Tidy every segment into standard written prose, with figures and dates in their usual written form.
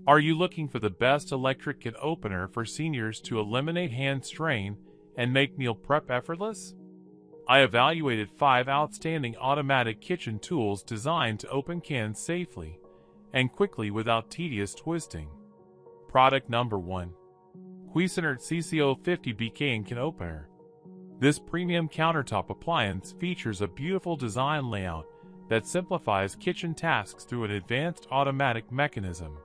Are you looking for the best electric can opener for seniors to eliminate hand strain and make meal prep effortless? I evaluated 5 outstanding automatic kitchen tools designed to open cans safely and quickly without tedious twisting. Product number 1. Cuisinart CCO50BK Can Opener. This premium countertop appliance features a beautiful design layout that simplifies kitchen tasks through an advanced automatic mechanism.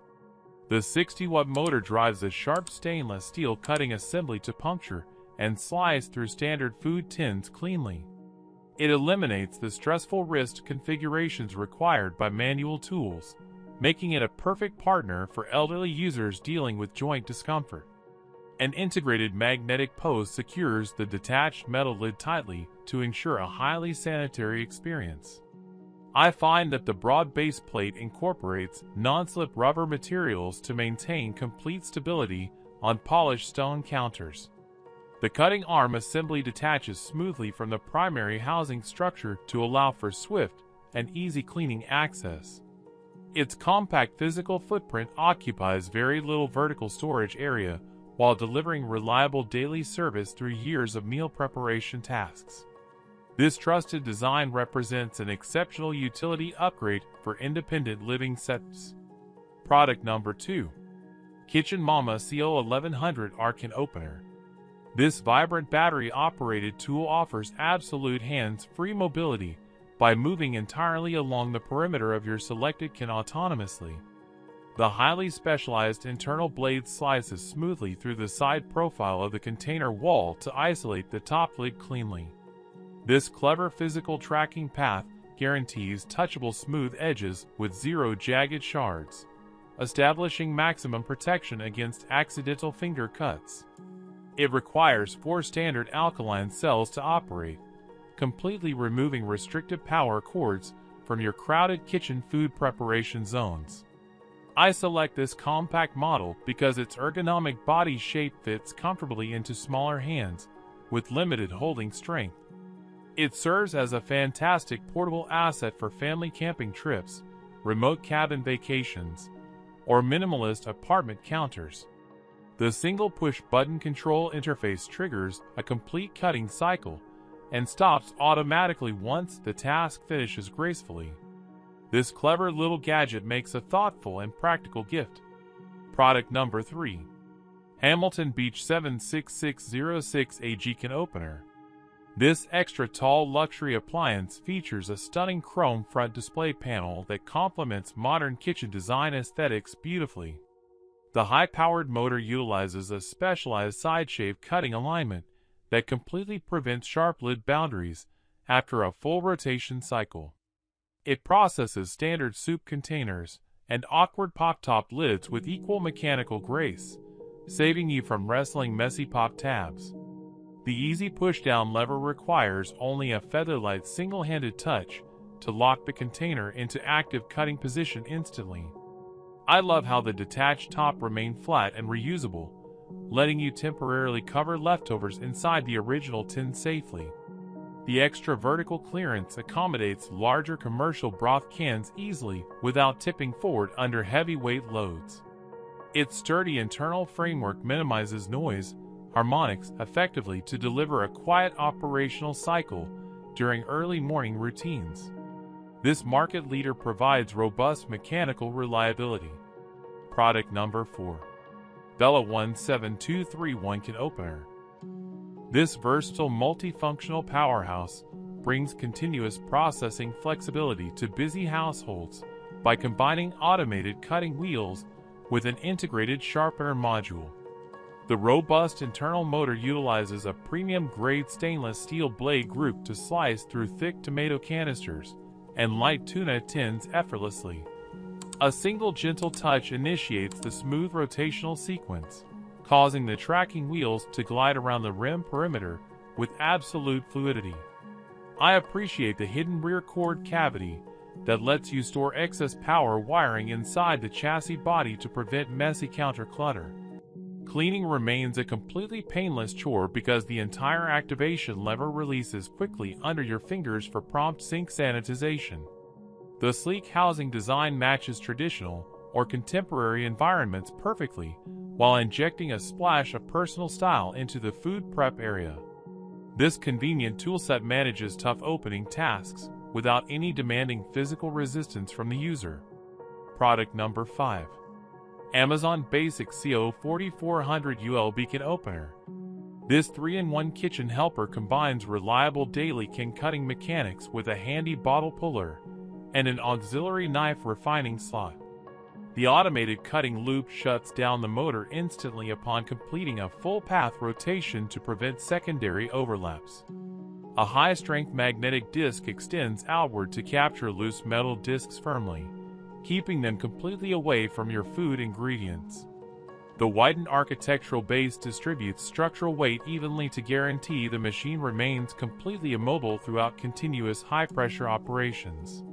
The 60-watt motor drives a sharp stainless steel cutting assembly to puncture and slice through standard food tins cleanly. It eliminates the stressful wrist configurations required by manual tools, making it a perfect partner for elderly users dealing with joint discomfort. An integrated magnetic post secures the detached metal lid tightly to ensure a highly sanitary experience. I find that the broad base plate incorporates non-slip rubber materials to maintain complete stability on polished stone counters. The cutting arm assembly detaches smoothly from the primary housing structure to allow for swift and easy cleaning access. Its compact physical footprint occupies very little vertical storage area while delivering reliable daily service through years of meal preparation tasks. This trusted design represents an exceptional utility upgrade for independent living setups. Product number 2. Kitchen Mama CO1100R Can Opener. This vibrant battery-operated tool offers absolute hands-free mobility by moving entirely along the perimeter of your selected can autonomously. The highly specialized internal blade slices smoothly through the side profile of the container wall to isolate the top lid cleanly. This clever physical tracking path guarantees touchable smooth edges with zero jagged shards, establishing maximum protection against accidental finger cuts. It requires 4 standard alkaline cells to operate, completely removing restrictive power cords from your crowded kitchen food preparation zones. I select this compact model because its ergonomic body shape fits comfortably into smaller hands with limited holding strength. It serves as a fantastic portable asset for family camping trips, remote cabin vacations, or minimalist apartment counters. The single push-button control interface triggers a complete cutting cycle and stops automatically once the task finishes gracefully. This clever little gadget makes a thoughtful and practical gift. Product number 3. Hamilton Beach 76606 AG Can Opener. This extra-tall luxury appliance features a stunning chrome front display panel that complements modern kitchen design aesthetics beautifully. The high-powered motor utilizes a specialized side-shave cutting alignment that completely prevents sharp lid boundaries after a full rotation cycle. It processes standard soup containers and awkward pop-top lids with equal mechanical grace, saving you from wrestling messy pop tabs. The easy push-down lever requires only a featherlight single-handed touch to lock the container into active cutting position instantly. I love how the detached top remains flat and reusable, letting you temporarily cover leftovers inside the original tin safely. The extra vertical clearance accommodates larger commercial broth cans easily without tipping forward under heavy weight loads. Its sturdy internal framework minimizes noise, harmonics effectively to deliver a quiet operational cycle during early morning routines. This market leader provides robust mechanical reliability. Product number 4. Bella 17231 Can Opener. This versatile multifunctional powerhouse brings continuous processing flexibility to busy households by combining automated cutting wheels with an integrated sharpener module. The robust internal motor utilizes a premium-grade stainless steel blade group to slice through thick tomato canisters and light tuna tins effortlessly. A single gentle touch initiates the smooth rotational sequence, causing the tracking wheels to glide around the rim perimeter with absolute fluidity. I appreciate the hidden rear cord cavity that lets you store excess power wiring inside the chassis body to prevent messy counter clutter. Cleaning remains a completely painless chore because the entire activation lever releases quickly under your fingers for prompt sink sanitization. The sleek housing design matches traditional, or contemporary environments perfectly, while injecting a splash of personal style into the food prep area. This convenient toolset manages tough opening tasks without any demanding physical resistance from the user. Product number 5. Amazon Basic CO4400 UL Beacon Opener. This 3-in-1 kitchen helper combines reliable daily can cutting mechanics with a handy bottle puller and an auxiliary knife refining slot. The automated cutting loop shuts down the motor instantly upon completing a full path rotation to prevent secondary overlaps. A high-strength magnetic disc extends outward to capture loose metal discs firmly, keeping them completely away from your food ingredients. The widened architectural base distributes structural weight evenly to guarantee the machine remains completely immobile throughout continuous high-pressure operations.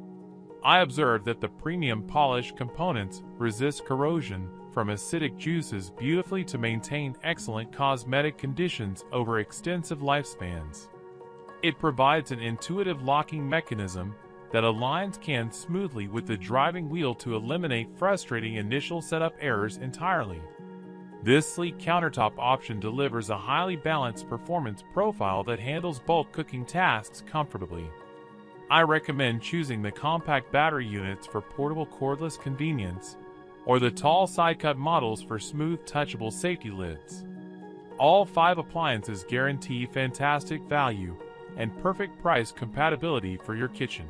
I observed that the premium polished components resist corrosion from acidic juices beautifully to maintain excellent cosmetic conditions over extensive lifespans. It provides an intuitive locking mechanism that aligns cans smoothly with the driving wheel to eliminate frustrating initial setup errors entirely. This sleek countertop option delivers a highly balanced performance profile that handles bulk cooking tasks comfortably. I recommend choosing the compact battery units for portable cordless convenience, or the tall side-cut models for smooth touchable safety lids. All 5 appliances guarantee fantastic value and perfect price compatibility for your kitchen.